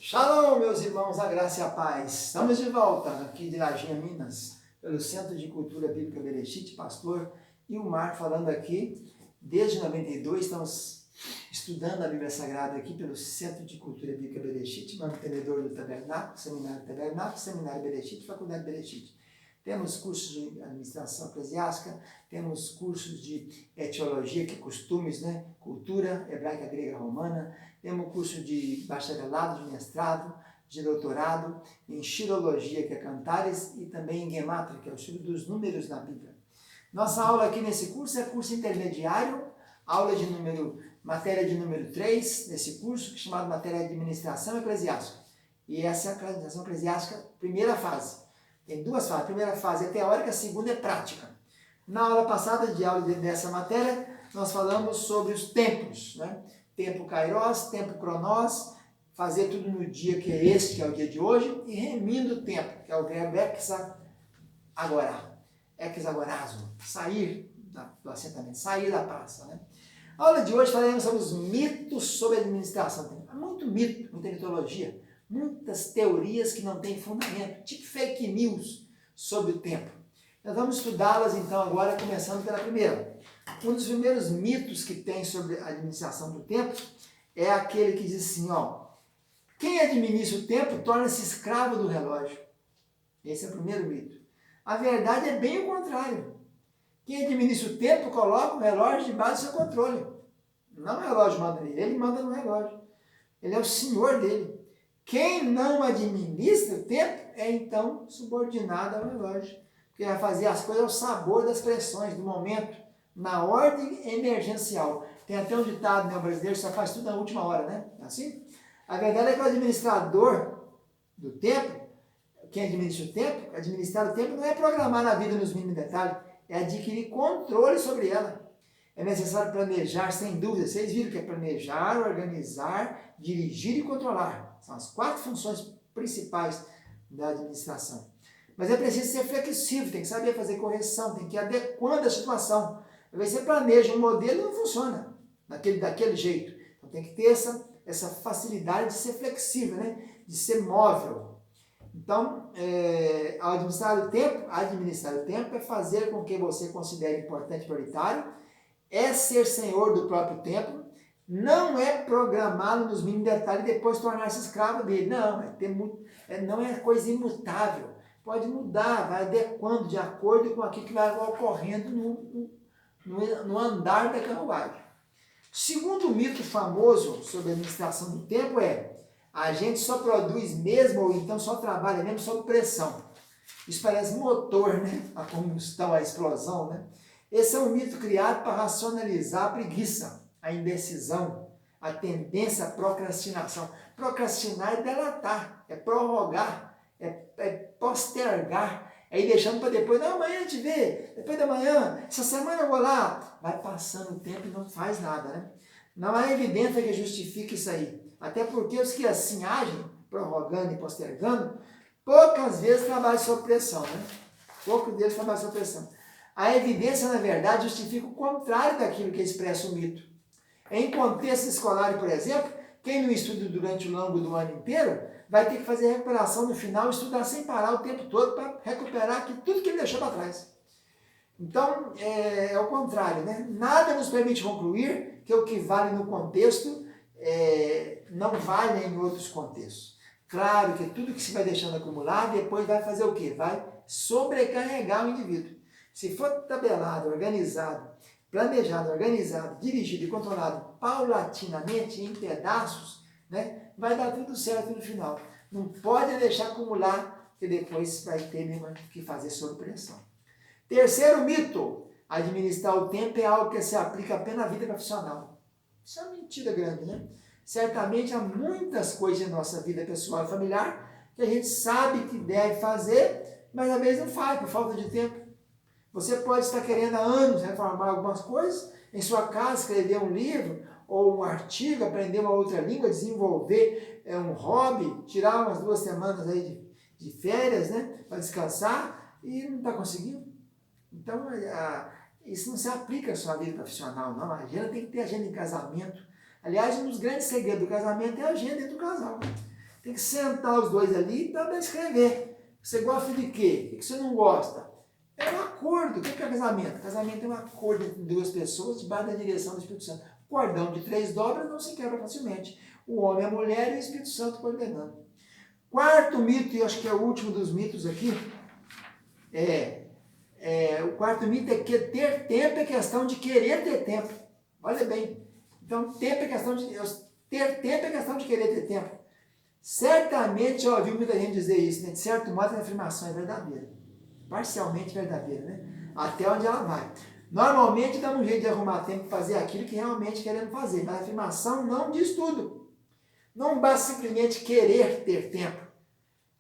Shalom, meus irmãos, a graça e a paz. Estamos de volta aqui de Lajinha, Minas, pelo Centro de Cultura Bíblica Bereshit, pastor Ilmar falando aqui. Desde 92 estamos estudando a Bíblia Sagrada aqui pelo Centro de Cultura Bíblica Bereshit, mantenedor do Tabernáculo, Seminário Bereshit, Faculdade Bereshit. Temos cursos de administração eclesiástica, temos cursos de etiologia, que costumes, né? Cultura hebraica, grega, romana. Temos curso de bacharelado, de mestrado, de doutorado, em xilologia, que é cantares, e também em gemátria, que é o estudo dos números na Bíblia. Nossa aula aqui nesse curso é curso intermediário, matéria de número 3 nesse curso, que é chamado matéria de administração eclesiástica. E essa é a administração eclesiástica, primeira fase. Tem duas fases. A primeira fase é teórica, a segunda é prática. Na aula passada de aula dessa matéria, nós falamos sobre os tempos, né? Tempo kairos, tempo cronos, fazer tudo no dia que é este, que é o dia de hoje, e remindo o tempo, que é o verbo exagorazo, sair do assentamento, sair da praça, né? A aula de hoje falaremos sobre os mitos sobre a administração. Há muito mito, muita mitologia, muitas teorias que não têm fundamento, tipo fake news sobre o tempo. Nós vamos estudá-las então agora, começando pela primeira. Um dos primeiros mitos que tem sobre a administração do tempo é aquele que diz assim, ó, quem administra o tempo torna-se escravo do relógio. Esse é o primeiro mito. A verdade é bem o contrário. Quem administra o tempo coloca o relógio debaixo do seu controle. Não o relógio manda nele, ele manda no relógio. Ele é o senhor dele. Quem não administra o tempo é então subordinado ao relógio. Porque vai fazer as coisas ao sabor das pressões do momento, na ordem emergencial. Tem até um ditado, né? O brasileiro só faz tudo na última hora, né? Assim? A verdade é que o administrador do tempo, quem administrar o tempo não é programar a vida nos mínimos detalhes, é adquirir controle sobre ela. É necessário planejar, sem dúvida. Vocês viram que é planejar, organizar, dirigir e controlar. São as 4 funções principais da administração. Mas é preciso ser flexível, tem que saber fazer correção, tem que ir adequando a situação. Às vezes você planeja um modelo e não funciona daquele jeito. Então tem que ter essa facilidade de ser flexível, né? De ser móvel. Então, ao administrar o tempo é fazer com que você considere importante e prioritário, é ser senhor do próprio tempo, não é programá-lo nos mínimos detalhes e depois tornar-se escravo dele. Não, não é coisa imutável. Pode mudar, vai adequando de acordo com aquilo que vai ocorrendo no andar da carruagem. Segundo mito famoso sobre a administração do tempo a gente só produz mesmo ou então só trabalha mesmo sob pressão. Isso parece motor, né? A combustão, a explosão, né? Esse é um mito criado para racionalizar a preguiça, a indecisão, a tendência à procrastinação. Procrastinar é delatar, é prorrogar, é postergar, é ir deixando para depois. Não, amanhã a gente vê, depois da manhã, essa semana eu vou lá. Vai passando o tempo e não faz nada, né? Não há evidência que justifique isso aí. Até porque os que assim agem, prorrogando e postergando, poucas vezes trabalham sob pressão, né? Poucos deles trabalham sob pressão. A evidência, na verdade, justifica o contrário daquilo que expressa o mito. Em contexto escolar, por exemplo, quem não estuda durante o longo do ano inteiro vai ter que fazer recuperação no final, estudar sem parar o tempo todo para recuperar tudo que ele deixou para trás. Então, é o contrário, né? Nada nos permite concluir que o que vale no contexto não vale em outros contextos. Claro que tudo que se vai deixando acumular, depois vai fazer o quê? Vai sobrecarregar o indivíduo. Se for tabelado, planejado, organizado, dirigido e controlado paulatinamente, em pedaços, né, vai dar tudo certo no final. Não pode deixar acumular, que depois vai ter mesmo que fazer sob pressão. Terceiro mito, administrar o tempo é algo que se aplica apenas na vida profissional. Isso é uma mentira grande, né? Certamente há muitas coisas em nossa vida pessoal e familiar que a gente sabe que deve fazer, mas às vezes não faz por falta de tempo. Você pode estar querendo há anos reformar algumas coisas, em sua casa escrever um livro ou um artigo, aprender uma outra língua, desenvolver um hobby, tirar umas 2 semanas aí de férias, né, para descansar e não está conseguindo. Então, isso não se aplica só à vida profissional, não. A agenda tem que ter agenda em casamento. Aliás, um dos grandes segredos do casamento é a agenda dentro do casal. Tem que sentar os dois ali e também escrever. Você gosta de quê? O que você não gosta? É um acordo. O que é casamento? Casamento é um acordo entre duas pessoas debaixo da direção do Espírito Santo. Cordão de 3 dobras não se quebra facilmente. O homem, a mulher e o Espírito Santo coordenando. Quarto mito, e acho que é o último dos mitos aqui, o quarto mito é que ter tempo é questão de querer ter tempo. Olha bem. Então, ter tempo é questão de querer ter tempo. Certamente já ouviu muita gente dizer isso, né? De certo modo, a afirmação é verdadeira. Parcialmente verdadeira, né? Até onde ela vai. Normalmente dá um jeito de arrumar tempo para fazer aquilo que realmente queremos fazer, mas a afirmação não diz tudo. Não basta simplesmente querer ter tempo.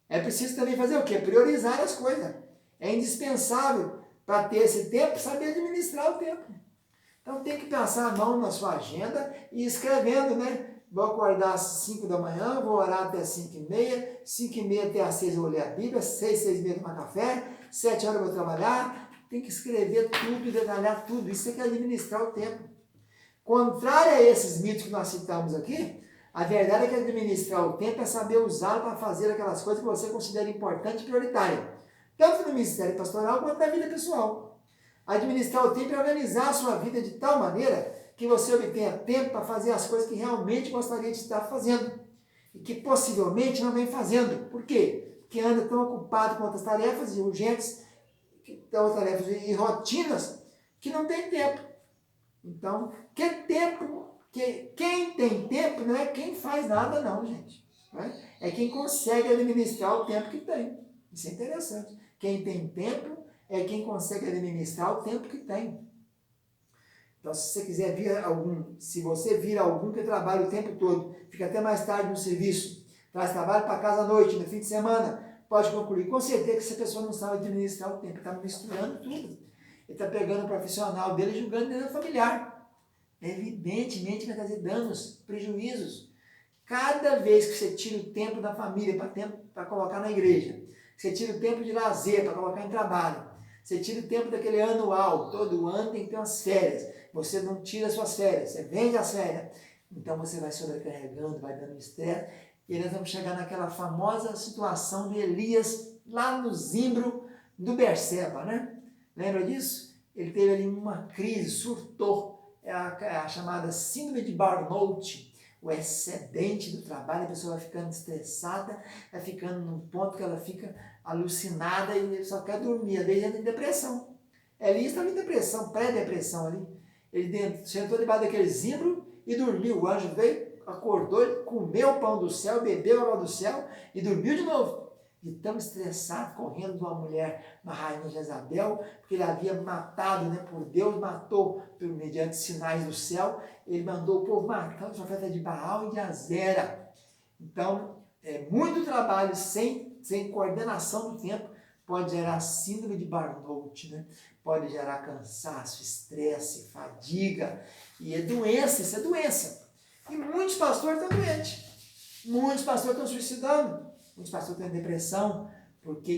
É preciso também fazer o quê? Priorizar as coisas. É indispensável para ter esse tempo, saber administrar o tempo. Então tem que pensar a mão na sua agenda e ir escrevendo, né? Vou acordar às 5 da manhã, vou orar até 5h30, 5h30 até às 6 eu vou ler a Bíblia, 6, 6h30 tomar café, 7 horas eu vou trabalhar. Tem que escrever tudo e detalhar tudo. Isso é que é administrar o tempo. Contrário a esses mitos que nós citamos aqui, a verdade é que administrar o tempo é saber usá-lo para fazer aquelas coisas que você considera importante e prioritária, tanto no ministério pastoral quanto na vida pessoal. Administrar o tempo é organizar a sua vida de tal maneira que você obtenha tempo para fazer as coisas que realmente gostaria de estar fazendo e que possivelmente não vem fazendo. Por quê? Porque anda tão ocupado com outras tarefas e urgentes, tarefas e rotinas, que não tem tempo. Então, quem tem tempo não é quem faz nada não, gente. É quem consegue administrar o tempo que tem. Isso é interessante. Quem tem tempo é quem consegue administrar o tempo que tem. Então, se você vira algum que trabalha o tempo todo, fica até mais tarde no serviço, traz trabalho para casa à noite, no fim de semana, pode concluir com certeza que essa pessoa não sabe administrar o tempo, está misturando tudo. Ele está pegando o profissional dele e jogando dentro do familiar. Evidentemente vai trazer danos, prejuízos. Cada vez que você tira o tempo da família para colocar na igreja, você tira o tempo de lazer para colocar em trabalho, você tira o tempo daquele anual, todo ano tem que ter umas férias, você não tira as suas férias, você vende as férias, então você vai sobrecarregando, vai dando estresse, e nós vamos chegar naquela famosa situação de Elias, lá no zimbro do Berseba, né? Lembra disso? Ele teve ali uma crise, surtou, é a chamada síndrome de Burnout, o excedente do trabalho, a pessoa vai ficando estressada, vai ficando num ponto que ela fica alucinada e só quer dormir, às vezes entra em depressão. Elias estava em depressão, pré-depressão ali. Ele sentou debaixo daquele zimbro e dormiu. O anjo veio, acordou, ele comeu o pão do céu, bebeu a água do céu e dormiu de novo. E tão estressado, correndo de uma mulher, uma rainha Jezabel, porque ele havia matado, né, por Deus, matou mediante sinais do céu, ele mandou o povo matar os profetas de Baal e de Azera. Então, muito trabalho sem coordenação do tempo pode gerar síndrome de Burnout, né? Pode gerar cansaço, estresse, fadiga, e é doença, isso é doença. E muitos pastores estão doentes, muitos pastores estão suicidando, muitos pastores têm depressão, porque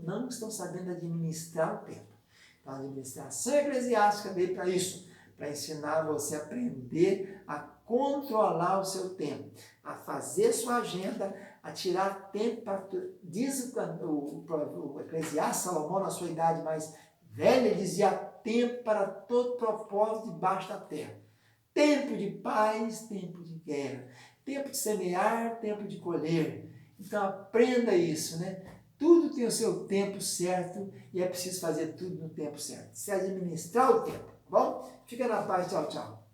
não estão sabendo administrar o tempo. Então, a administração eclesiástica veio para isso, para ensinar você a aprender a controlar o seu tempo, a fazer sua agenda, a tirar tempo para... Diz o Eclesiastes, Salomão, na sua idade mais velha, dizia: tempo para todo propósito debaixo da terra. Tempo de paz, tempo de guerra. Tempo de semear, tempo de colher. Então aprenda isso, né? Tudo tem o seu tempo certo e é preciso fazer tudo no tempo certo. Se administrar o tempo, tá bom? Fica na paz, tchau, tchau.